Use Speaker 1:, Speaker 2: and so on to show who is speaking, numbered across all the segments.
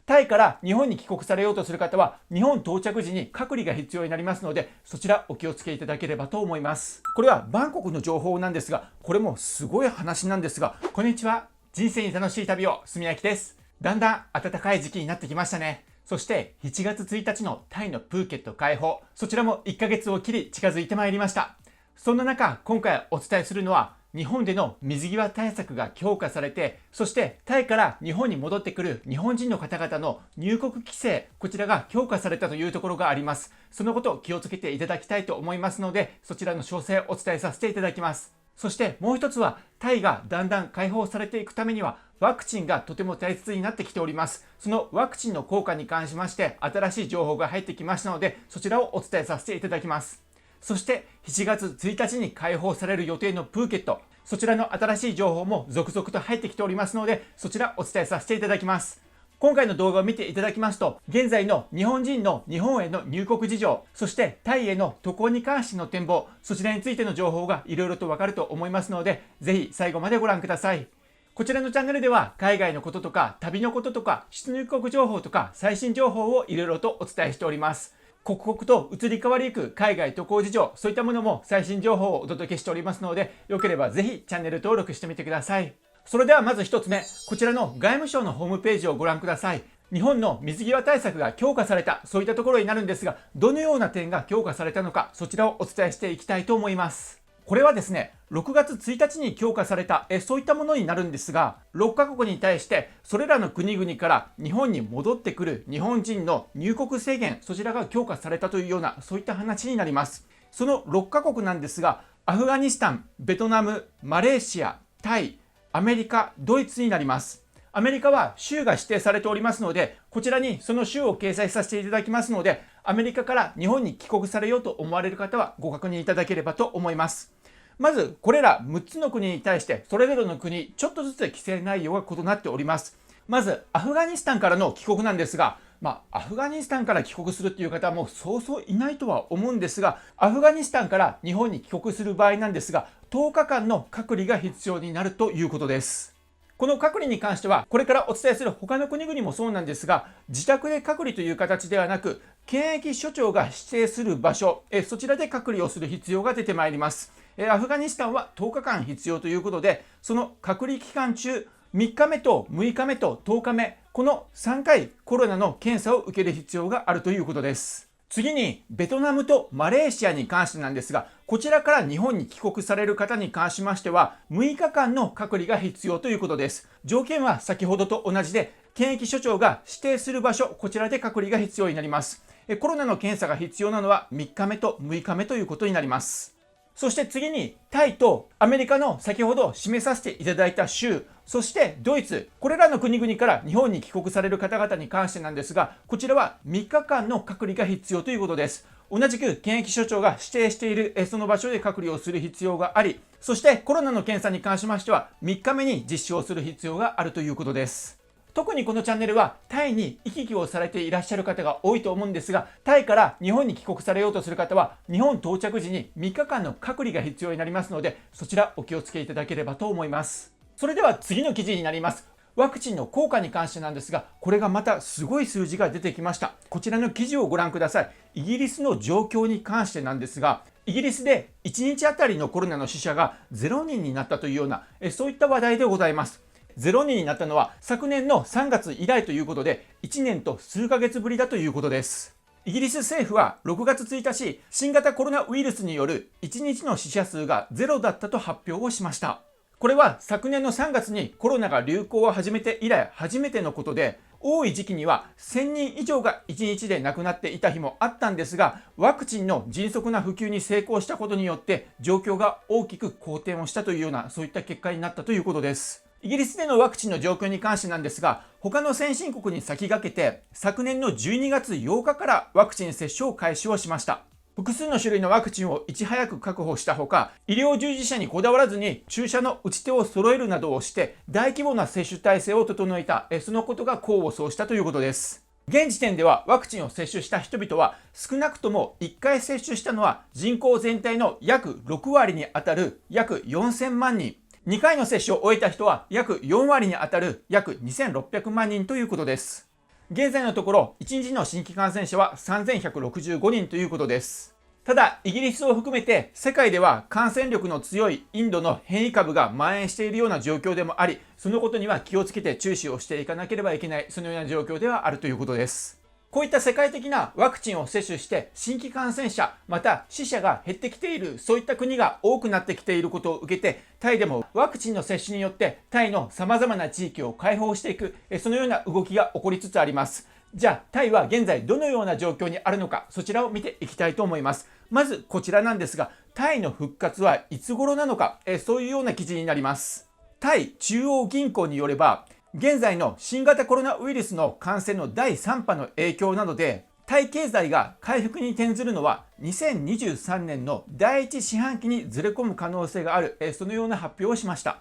Speaker 1: タイから日本に帰国されようとする方は、日本到着時に隔離が必要になりますので、そちらお気をつけいただければと思います。これはバンコクの情報なんですが、これもすごい話なんですが、こんにちは。人生に楽しい旅を、すみやきです。だんだん暖かい時期になってきましたね。そして7月1日のタイのプーケット開放、そちらも1ヶ月を切り近づいてまいりました。そんな中、今回お伝えするのは、日本での水際対策が強化されて、そしてタイから日本に戻ってくる日本人の方々の入国規制、こちらが強化されたというところがあります。そのことを気をつけていただきたいと思いますので、そちらの詳細をお伝えさせていただきます。そしてもう一つは、タイがだんだん解放されていくためには、ワクチンがとても大切になってきております。そのワクチンの効果に関しまして、新しい情報が入ってきましたので、そちらをお伝えさせていただきます。そして7月1日に開放される予定のプーケット、そちらの新しい情報も続々と入ってきておりますので、そちらお伝えさせていただきます。今回の動画を見ていただきますと、現在の日本人の日本への入国事情、そしてタイへの渡航に関しての展望、そちらについての情報がいろいろとわかると思いますので、ぜひ最後までご覧ください。こちらのチャンネルでは、海外のこととか、旅のこととか、出入国情報とか、最新情報をいろいろとお伝えしております。刻々と移り変わりゆく海外渡航事情、そういったものも最新情報をお届けしておりますので、よければぜひチャンネル登録してみてください。それではまず一つ目、こちらの外務省のホームページをご覧ください。日本の水際対策が強化された、そういったところになるんですが、どのような点が強化されたのか、そちらをお伝えしていきたいと思います。これはですね、6月1日に強化されたそういったものになるんですが、6カ国に対してそれらの国々から日本に戻ってくる日本人の入国制限、そちらが強化されたというような、そういった話になります。その6カ国なんですが、アフガニスタン、ベトナム、マレーシア、タイ、アメリカ、ドイツになります。アメリカは州が指定されておりますので、こちらにその州を掲載させていただきますので、アメリカから日本に帰国されようと思われる方はご確認いただければと思います。まずこれら6つの国に対してそれぞれの国ちょっとずつ規制内容が異なっております。まずアフガニスタンからの帰国なんですが、アフガニスタンから帰国するっていう方はもうそうそういないとは思うんですが、アフガニスタンから日本に帰国する場合なんですが、10日間の隔離が必要になるということです。この隔離に関しては、これからお伝えする他の国々もそうなんですが、自宅で隔離という形ではなく、検疫所長が指定する場所、そちらで隔離をする必要が出てまいります。アフガニスタンは10日間必要ということで、その隔離期間中、3日目と6日目と10日目、この3回コロナの検査を受ける必要があるということです。次にベトナムとマレーシアに関してなんですが、こちらから日本に帰国される方に関しましては6日間の隔離が必要ということです。条件は先ほどと同じで、検疫所長が指定する場所、こちらで隔離が必要になります。コロナの検査が必要なのは3日目と6日目ということになります。そして次にタイとアメリカの先ほど示させていただいた州、そしてドイツ、これらの国々から日本に帰国される方々に関してなんですが、こちらは3日間の隔離が必要ということです。同じく検疫所長が指定しているその場所で隔離をする必要があり、そしてコロナの検査に関しましては3日目に実施をする必要があるということです。特にこのチャンネルはタイに行き来をされていらっしゃる方が多いと思うんですが、タイから日本に帰国されようとする方は日本到着時に3日間の隔離が必要になりますので、そちらお気をつけいただければと思います。それでは次の記事になります。ワクチンの効果に関してなんですが、これがまたすごい数字が出てきました。こちらの記事をご覧ください。イギリスの状況に関してなんですが、イギリスで1日あたりのコロナの死者が0人になったというようなそういった話題でございます。0人になったのは昨年の3月以来ということで、1年と数ヶ月ぶりだということです。イギリス政府は6月1日、新型コロナウイルスによる1日の死者数が0だったと発表をしました。これは昨年の3月にコロナが流行を始めて以来初めてのことで、多い時期には1000人以上が1日で亡くなっていた日もあったんですが、ワクチンの迅速な普及に成功したことによって状況が大きく好転をしたというような、そういった結果になったということです。イギリスでのワクチンの状況に関してなんですが、他の先進国に先駆けて昨年の12月8日からワクチン接種を開始をしました。複数の種類のワクチンをいち早く確保したほか、医療従事者にこだわらずに注射の打ち手を揃えるなどをして大規模な接種体制を整えた、そのことが功を奏したということです。現時点ではワクチンを接種した人々は少なくとも1回接種したのは人口全体の約6割にあたる約4000万人、2回の接種を終えた人は約4割にあたる約2600万人ということです。現在のところ1日の新規感染者は3165人ということです。ただ、イギリスを含めて世界では感染力の強いインドの変異株が蔓延しているような状況でもあり、そのことには気をつけて注視をしていかなければいけない、そのような状況ではあるということです。こういった世界的なワクチンを接種して新規感染者、また死者が減ってきている、そういった国が多くなってきていることを受けて、タイでもワクチンの接種によってタイの様々な地域を開放していく、そのような動きが起こりつつあります。じゃあタイは現在どのような状況にあるのか、そちらを見ていきたいと思います。まずこちらなんですが、タイの復活はいつ頃なのか、そういうような記事になります。タイ中央銀行によれば、現在の新型コロナウイルスの感染の第3波の影響などで、タイ経済が回復に転ずるのは2023年の第1四半期にずれ込む可能性がある、そのような発表をしました。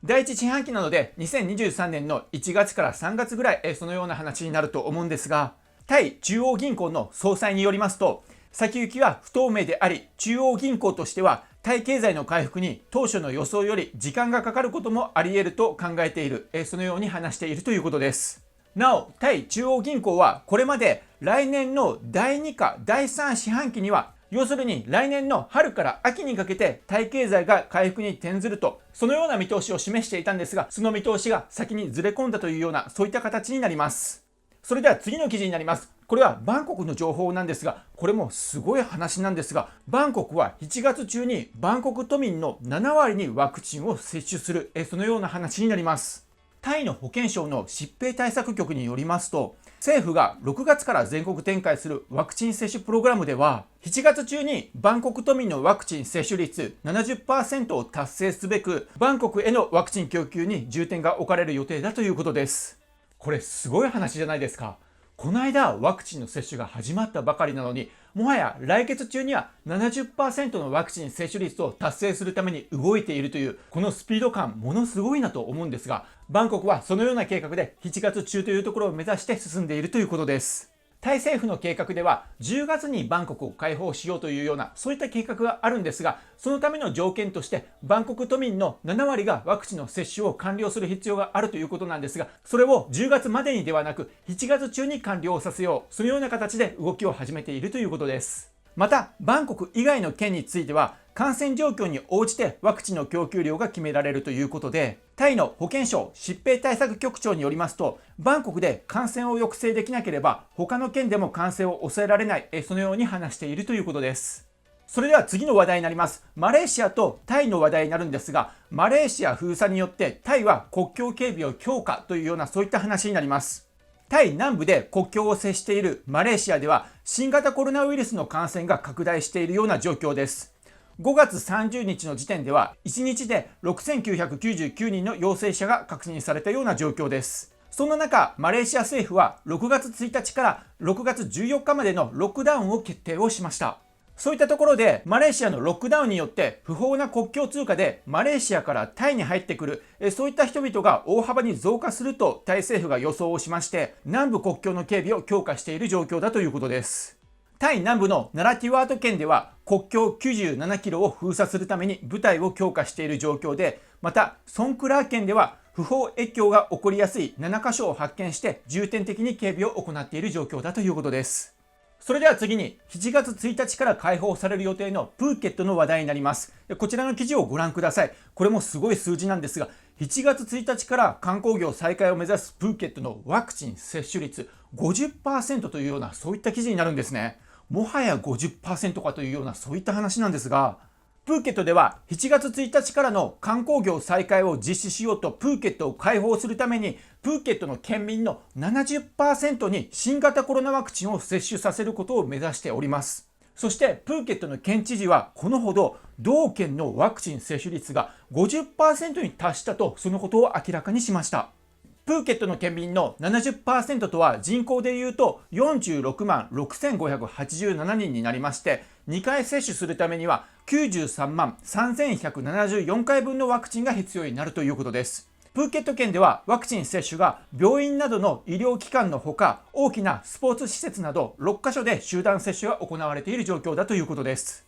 Speaker 1: 第1四半期なので2023年の1月から3月ぐらい、そのような話になると思うんですが、タイ中央銀行の総裁によりますと、先行きは不透明であり、中央銀行としてはタイ経済の回復に当初の予想より時間がかかることもあり得ると考えている、そのように話しているということです。なお、タイ中央銀行はこれまで来年の第2か第3四半期には、要するに来年の春から秋にかけてタイ経済が回復に転ずると、そのような見通しを示していたんですが、その見通しが先にずれ込んだというような、そういった形になります。それでは次の記事になります。これはバンコクの情報なんですが、これもすごい話なんですが、バンコクは7月中にバンコク都民の7割にワクチンを接種する、そのような話になります。タイの保健省の疾病対策局によりますと、政府が6月から全国展開するワクチン接種プログラムでは、7月中にバンコク都民のワクチン接種率 70% を達成すべく、バンコクへのワクチン供給に重点が置かれる予定だということです。これすごい話じゃないですか。この間ワクチンの接種が始まったばかりなのに、もはや来月中には 70% のワクチン接種率を達成するために動いているという、このスピード感ものすごいなと思うんですが、バンコクはそのような計画で7月中というところを目指して進んでいるということです。タイ政府の計画では10月にバンコクを開放しようというような、そういった計画があるんですが、そのための条件としてバンコク都民の7割がワクチンの接種を完了する必要があるということなんですが、それを10月までにではなく7月中に完了させよう、そのような形で動きを始めているということです。またバンコク以外の県については感染状況に応じてワクチンの供給量が決められるということで、タイの保健省疾病対策局長によりますと、バンコクで感染を抑制できなければ他の県でも感染を抑えられない、そのように話しているということです。それでは次の話題になります。マレーシアとタイの話題になるんですが、マレーシア封鎖によってタイは国境警備を強化というような、そういった話になります。タイ南部で国境を接しているマレーシアでは新型コロナウイルスの感染が拡大しているような状況です。5月30日の時点では1日で6999人の陽性者が確認されたような状況です。そんな中、マレーシア政府は6月1日から6月14日までのロックダウンを決定をしました。そういったところでマレーシアのロックダウンによって不法な国境通過でマレーシアからタイに入ってくる、そういった人々が大幅に増加するとタイ政府が予想をしまして、南部国境の警備を強化している状況だということです。タイ南部のナラティワート県では国境97キロを封鎖するために部隊を強化している状況で、またソンクラー県では不法越境が起こりやすい7カ所を発見して重点的に警備を行っている状況だということです。それでは次に7月1日から開放される予定のプーケットの話題になります。こちらの記事をご覧ください。これもすごい数字なんですが、7月1日から観光業再開を目指すプーケットのワクチン接種率 50% というような、そういった記事になるんですね。もはや 50% かというような、そういった話なんですが、プーケットでは7月1日からの観光業再開を実施しようとプーケットを開放するために、プーケットの県民の 70% に新型コロナワクチンを接種させることを目指しております。そしてプーケットの県知事はこのほど同県のワクチン接種率が 50% に達したと、そのことを明らかにしました。プーケットの県民の 70% とは人口でいうと46万6587人になりまして、2回接種するためには93万3174回分のワクチンが必要になるということです。プーケット県ではワクチン接種が病院などの医療機関のほか、大きなスポーツ施設など6カ所で集団接種が行われている状況だということです。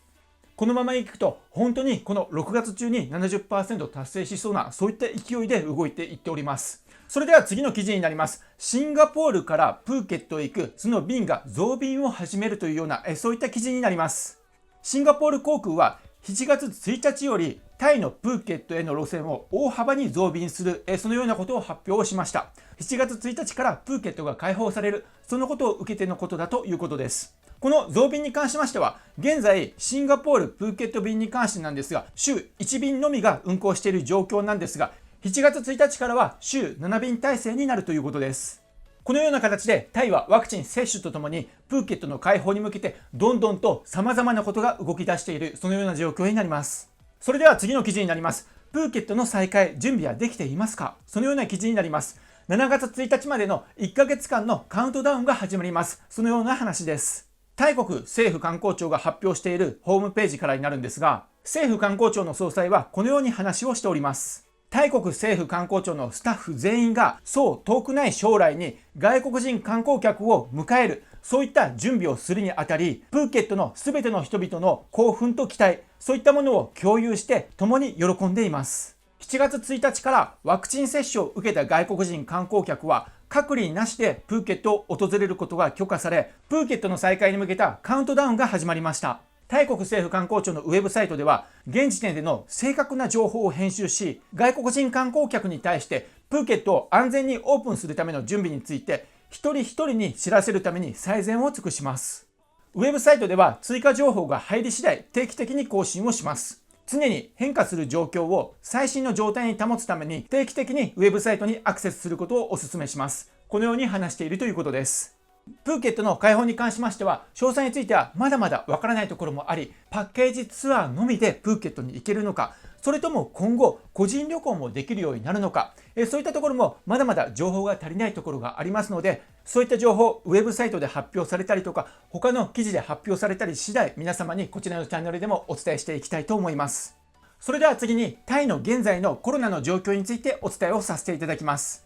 Speaker 1: このままいくと本当にこの6月中に 70% 達成しそうな、そういった勢いで動いていっております。それでは次の記事になります。シンガポールからプーケットへ行くその便が増便を始めるというようなそういった記事になります。シンガポール航空は7月1日よりタイのプーケットへの路線を大幅に増便するそのようなことを発表しました。7月1日からプーケットが開放される、そのことを受けてのことだということです。この増便に関しましては、現在シンガポールプーケット便に関してなんですが、週1便のみが運航している状況なんですが、7月1日からは週7便体制になるということです。このような形でタイはワクチン接種とともにプーケットの開放に向けてどんどんと様々なことが動き出している、そのような状況になります。それでは次の記事になります。プーケットの再開準備はできていますか？そのような記事になります。7月1日までの1ヶ月間のカウントダウンが始まります。そのような話です。タイ国政府観光庁が発表しているホームページからになるんですが、政府観光庁の総裁はこのように話をしております。タイ国政府観光庁のスタッフ全員がそう遠くない将来に外国人観光客を迎える、そういった準備をするにあたり、プーケットのすべての人々の興奮と期待、そういったものを共有して共に喜んでいます。7月1日からワクチン接種を受けた外国人観光客は隔離なしでプーケットを訪れることが許可され、プーケットの再開に向けたカウントダウンが始まりました。タイ国政府観光庁のウェブサイトでは、現時点での正確な情報を編集し、外国人観光客に対してプーケットを安全にオープンするための準備について、一人一人に知らせるために最善を尽くします。ウェブサイトでは追加情報が入り次第定期的に更新をします。常に変化する状況を最新の状態に保つために定期的にウェブサイトにアクセスすることをお勧めします。このように話しているということです。プーケットの開放に関しましては、詳細についてはまだまだわからないところもあり、パッケージツアーのみでプーケットに行けるのか、それとも今後個人旅行もできるようになるのか、そういったところもまだまだ情報が足りないところがありますので、そういった情報ウェブサイトで発表されたりとか、他の記事で発表されたり次第、皆様にこちらのチャンネルでもお伝えしていきたいと思います。それでは次にタイの現在のコロナの状況についてお伝えをさせていただきます。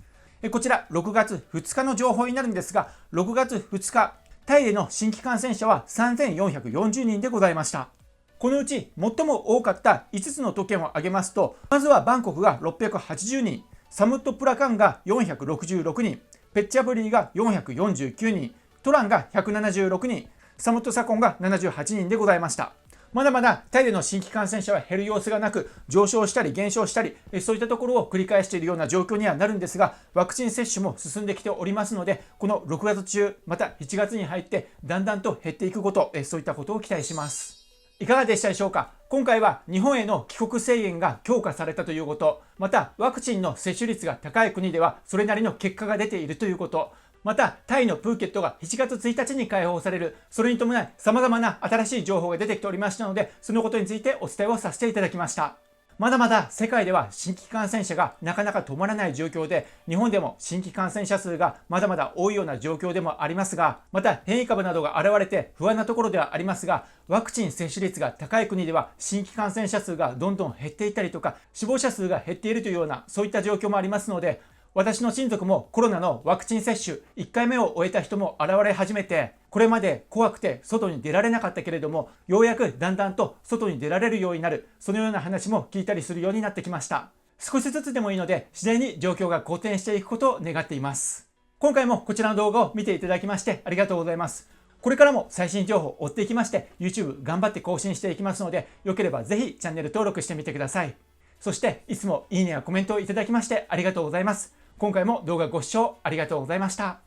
Speaker 1: こちら6月2日の情報になるんですが、6月2日、タイでの新規感染者は3440人でございました。このうち最も多かった5つの都県を挙げますと、まずはバンコクが680人、サムットプラカンが466人、ペッチャブリーが449人、トランが176人、サムットサコンが78人でございました。まだまだタイでの新規感染者は減る様子がなく、上昇したり減少したり、そういったところを繰り返しているような状況にはなるんですが、ワクチン接種も進んできておりますので、この6月中、また7月に入ってだんだんと減っていくこと、そういったことを期待します。いかがでしたでしょうか。今回は日本への帰国制限が強化されたということ、またワクチンの接種率が高い国ではそれなりの結果が出ているということ、またタイのプーケットが7月1日に開放される、それに伴い様々な新しい情報が出てきておりましたので、そのことについてお伝えをさせていただきました。まだまだ世界では新規感染者がなかなか止まらない状況で、日本でも新規感染者数がまだまだ多いような状況でもありますが、また変異株などが現れて不安なところではありますが、ワクチン接種率が高い国では新規感染者数がどんどん減っていったりとか、死亡者数が減っているというようなそういった状況もありますので、私の親族もコロナのワクチン接種1回目を終えた人も現れ始めて、これまで怖くて外に出られなかったけれども、ようやくだんだんと外に出られるようになる、そのような話も聞いたりするようになってきました。少しずつでもいいので、次第に状況が好転していくことを願っています。今回もこちらの動画を見ていただきましてありがとうございます。これからも最新情報を追っていきまして、YouTube 頑張って更新していきますので、よければぜひチャンネル登録してみてください。そしていつもいいねやコメントをいただきましてありがとうございます。今回も動画ご視聴ありがとうございました。